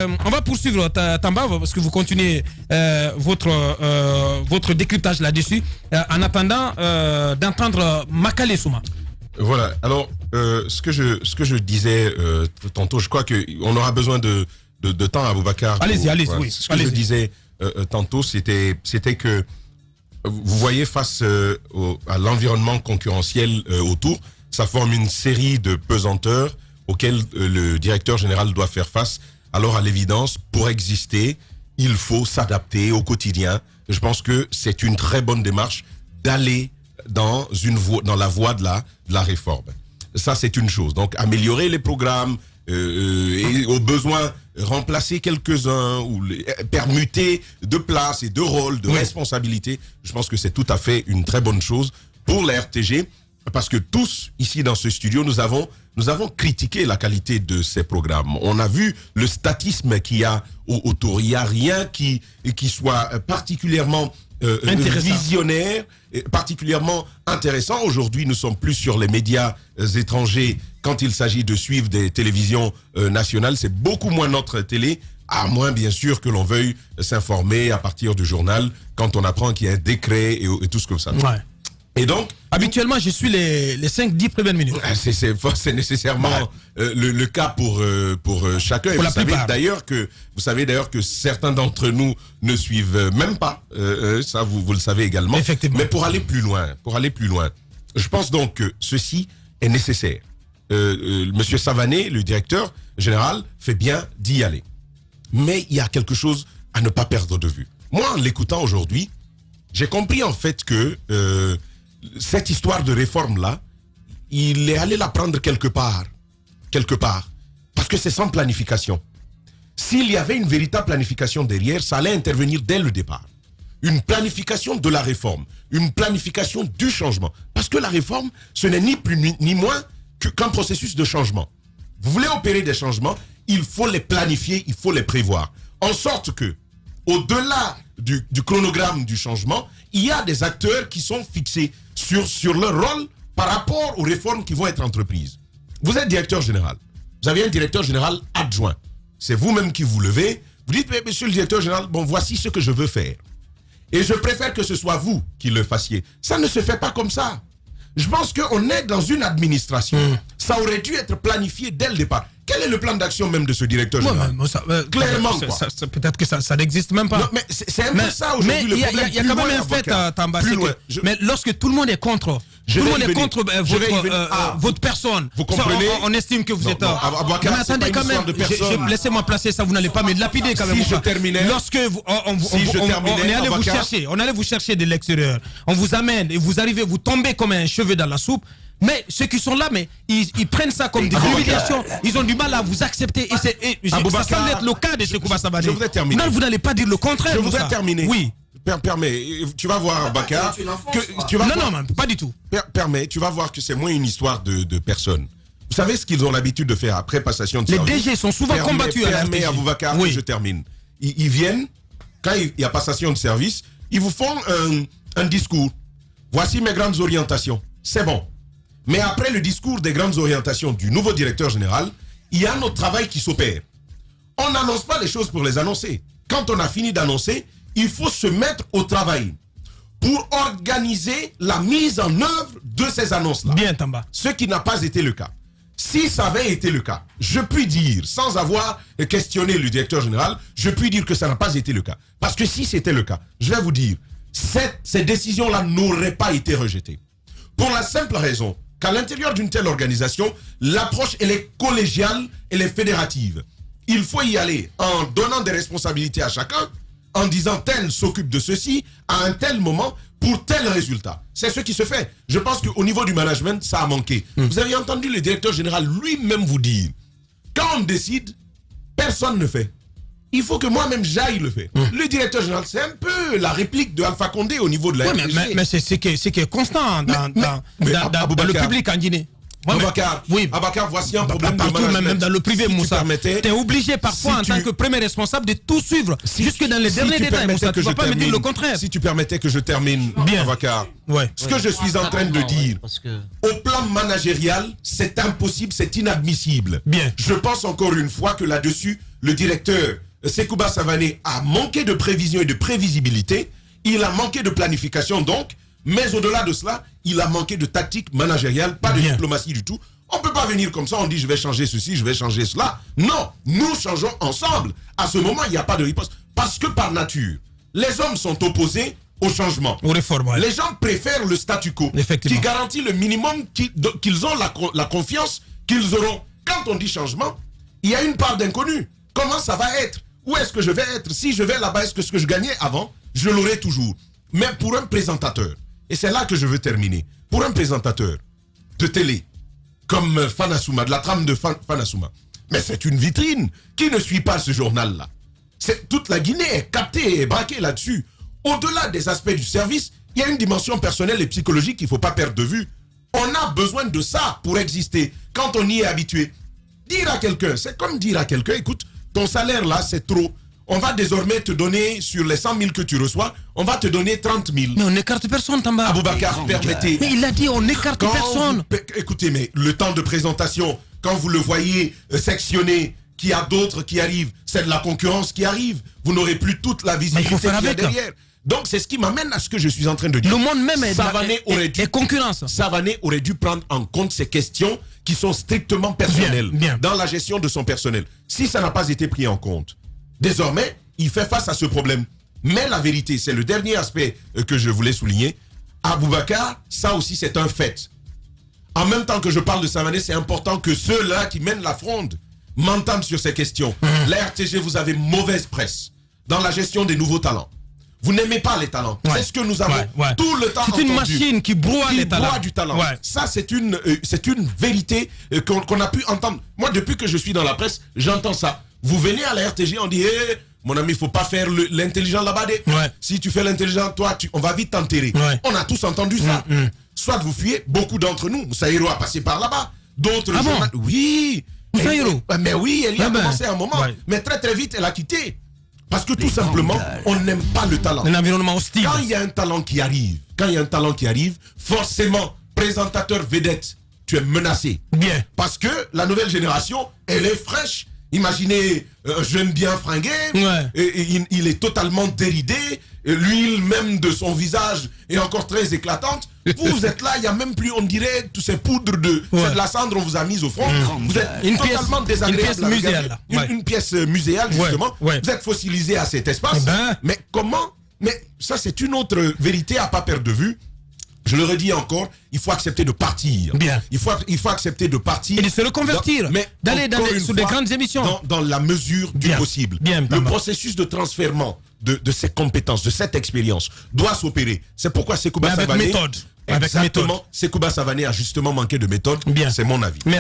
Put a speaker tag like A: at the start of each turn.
A: On va poursuivre Tamba parce que vous continuez votre décryptage là-dessus en attendant d'entendre Makale Souma.
B: Voilà, alors ce que je disais tantôt, je crois qu'on aura besoin de temps à Boubacar.
A: Allez-y, oui.
B: Ce que je disais tantôt, c'était que vous voyez face à l'environnement concurrentiel autour, ça forme une série de pesanteurs auxquelles le directeur général doit faire face. Alors à l'évidence, pour exister, il faut s'adapter au quotidien. Je pense que c'est une très bonne démarche d'aller dans la voie de la réforme. Ça, c'est une chose. Donc améliorer les programmes et au besoin remplacer quelques-uns ou permuter de places et de rôles, de responsabilités. Je pense que c'est tout à fait une très bonne chose pour la RTG. Parce que tous, ici dans ce studio, nous avons critiqué la qualité de ces programmes. On a vu le statisme qu'il y a autour. Il n'y a rien qui soit particulièrement visionnaire, particulièrement intéressant. Aujourd'hui, nous sommes plus sur les médias étrangers quand il s'agit de suivre des télévisions nationales. C'est beaucoup moins notre télé, à moins bien sûr que l'on veuille s'informer à partir du journal quand on apprend qu'il y a un décret et tout ce comme ça.
A: Ouais.
B: Et donc,
A: habituellement, je suis les 5-10 premières minutes.
B: C'est nécessairement le cas pour chacun.
A: Pour la plupart.
B: Vous savez d'ailleurs que certains d'entre nous ne suivent même pas. Ça, vous le savez également.
A: Effectivement.
B: Mais pour aller plus loin, je pense donc que ceci est nécessaire. Monsieur Savané, le directeur général, fait bien d'y aller. Mais il y a quelque chose à ne pas perdre de vue. Moi, en l'écoutant aujourd'hui, j'ai compris en fait que cette histoire de réforme-là, il est allé la prendre quelque part, parce que c'est sans planification. S'il y avait une véritable planification derrière, ça allait intervenir dès le départ. Une planification de la réforme, une planification du changement. Parce que la réforme, ce n'est ni plus ni moins qu'un processus de changement. Vous voulez opérer des changements, il faut les planifier, il faut les prévoir. En sorte que, au-delà du chronogramme du changement, il y a des acteurs qui sont fixés sur leur rôle par rapport aux réformes qui vont être entreprises. Vous êtes directeur général. Vous avez un directeur général adjoint. C'est vous-même qui vous levez. Vous dites, mais monsieur le directeur général, bon, voici ce que je veux faire. Et je préfère que ce soit vous qui le fassiez. Ça ne se fait pas comme ça. Je pense qu'on est dans une administration. Ça aurait dû être planifié dès le départ. Quel est le plan d'action même de ce directeur général? Clairement, quoi.
A: Peut-être que ça n'existe même pas.
B: Non, mais c'est un peu ça aujourd'hui.
A: Mais il y a quand même un fait, Tamba. Mais lorsque tout le monde est contre, votre personne,
B: vous comprenez,
A: on estime que vous êtes...
B: Mais
A: attendez quand même, laissez-moi placer ça, vous n'allez pas me lapider quand même.
B: Si je terminais...
A: Lorsque on allait vous chercher de l'extérieur, on vous amène et vous arrivez, vous tombez comme un cheveu dans la soupe. Mais ceux qui sont là, mais ils prennent ça comme des humiliations. Ils ont du mal à vous accepter. Et ça semble être le cas de Sekouba Savané.
B: Je voudrais terminer.
A: Non, vous n'allez pas dire le contraire.
B: Je voudrais terminer.
A: Oui.
B: Permets, tu vas voir, Bakar.
A: Non, pas du tout.
B: Permets, tu vas voir que c'est moins une histoire de personnes. Vous savez ce qu'ils ont l'habitude de faire après passation de service?
A: Les DG sont souvent combattus à la
B: Permets à Boubacar que je termine. Ils viennent, quand il y a passation de service, ils vous font un discours. Voici mes grandes orientations. C'est bon. Mais après le discours des grandes orientations du nouveau directeur général, il y a notre travail qui s'opère. On n'annonce pas les choses pour les annoncer. Quand on a fini d'annoncer, il faut se mettre au travail pour organiser la mise en œuvre de ces annonces-là.
A: Bien, Tamba.
B: Ce qui n'a pas été le cas. Si ça avait été le cas, je puis dire, sans avoir questionné le directeur général, je puis dire que ça n'a pas été le cas. Parce que si c'était le cas, je vais vous dire, ces décisions-là n'auraient pas été rejetées. Pour la simple raison qu'à l'intérieur d'une telle organisation, l'approche, elle est collégiale, elle est fédérative. Il faut y aller en donnant des responsabilités à chacun, en disant tel s'occupe de ceci, à un tel moment, pour tel résultat. C'est ce qui se fait. Je pense qu'au niveau du management, ça a manqué. Vous avez entendu le directeur général lui-même vous dire, quand on décide, personne ne fait. Il faut que moi-même j'aille le faire. Le directeur général, c'est un peu la réplique de Alpha Condé au niveau de la RTG.
A: Mais c'est ce qui est constant dans le public en Guinée.
B: Abakar, voici un problème de management.
A: Même dans le privé,
B: si
A: Moussa. Tu es obligé parfois,
B: si
A: en tant que premier responsable, de tout suivre, jusque dans les derniers détails, Moussa. Tu ne vas pas me dire le contraire.
B: Si tu permettais que je termine, Abakar, ce que je suis en train de dire, au plan managérial, c'est impossible, c'est inadmissible.
A: Bien.
B: Je pense encore une fois que là-dessus, le directeur Sekouba Savané a manqué de prévision et de prévisibilité, il a manqué de planification donc, mais au-delà de cela, il a manqué de tactique managériale, pas de diplomatie du tout. On ne peut pas venir comme ça, on dit je vais changer ceci, je vais changer cela. Non, nous changeons ensemble. À ce moment, il n'y a pas de riposte. Parce que par nature, les hommes sont opposés au changement.
A: Aux réformes, ouais.
B: Les gens préfèrent le statu quo, qui garantit le minimum qu'ils ont la confiance qu'ils auront. Quand on dit changement, il y a une part d'inconnu. Comment ça va être? Où est-ce que je vais être? Si je vais là-bas, est-ce que ce que je gagnais avant, je l'aurai toujours? Mais pour un présentateur, et c'est là que je veux terminer, pour un présentateur de télé, comme Fanasouma, de la trame de Fanasouma, mais c'est une vitrine. Qui ne suit pas ce journal-là? Toute la Guinée est captée et braquée là-dessus. Au-delà des aspects du service, il y a une dimension personnelle et psychologique qu'il ne faut pas perdre de vue. On a besoin de ça pour exister. Quand on y est habitué, dire à quelqu'un, c'est comme dire à quelqu'un, écoute, ton salaire là, c'est trop. On va désormais te donner, sur les 100 000 que tu reçois, on va te donner 30 000.
A: Mais on n'écarte personne, Tamba.
B: Aboubacar, permettez.
A: Mais il a dit, on n'écarte personne.
B: Écoutez, mais le temps de présentation, quand vous le voyez sectionné, qu'il y a d'autres qui arrivent, c'est de la concurrence qui arrive. Vous n'aurez plus toute la visibilité qu'il y a derrière. Donc c'est ce qui m'amène à ce que je suis en train de dire.
A: Le monde même
B: est
A: concurrence.
B: Savané aurait dû prendre en compte ces questions qui sont strictement personnelles dans la gestion de son personnel. Si ça n'a pas été pris en compte, désormais, il fait face à ce problème. Mais la vérité, c'est le dernier aspect que je voulais souligner. Aboubacar, ça aussi c'est un fait. En même temps que je parle de Savané, c'est important que ceux-là qui mènent la fronde m'entendent sur ces questions. La RTG, vous avez mauvaise presse dans la gestion des nouveaux talents. Vous n'aimez pas les talents. C'est ce que nous avons tout le temps entendu.
A: C'est une machine qui broie les talents.
B: Broie du talent. Ça, c'est une vérité qu'on a pu entendre. Moi, depuis que je suis dans la presse, j'entends ça. Vous venez à la RTG, on dit hey, mon ami, il ne faut pas faire l'intelligent là-bas. Si tu fais l'intelligent, toi, on va vite t'enterrer. On a tous entendu ça. Soit vous fuyez, beaucoup d'entre nous. Moussaïro a passé par là-bas. D'autres oui. Mais oui, elle y a commencé un moment. Mais très très vite, elle a quitté. Parce que tout simplement, on n'aime pas le talent.
A: Un environnement hostile.
B: Quand il y a un talent qui arrive, forcément, présentateur vedette, tu es menacé.
A: Bien.
B: Parce que la nouvelle génération, elle est fraîche. Imaginez un jeune bien fringué, il est totalement déridé, l'huile même de son visage est encore très éclatante. Vous êtes là, il n'y a même plus, on dirait, tous ces poudres c'est de la cendre, on vous a mis au front. Vous êtes totalement désagréable. Une pièce muséale, justement. Vous êtes fossilisé à cet espace. Mais comment? Mais ça, c'est une autre vérité à ne pas perdre de vue. Je le redis encore, il faut accepter de partir.
A: Bien.
B: Il faut accepter de partir.
A: Et de se reconvertir. D'aller sur des grandes émissions.
B: Dans la mesure du possible. Le processus de transfèrement de ces compétences, de cette expérience, doit s'opérer. C'est pourquoi Sekouba Savané...
A: Avec méthode.
B: Exactement. Sekouba Savané a justement manqué de méthode. C'est mon avis.
A: Merci.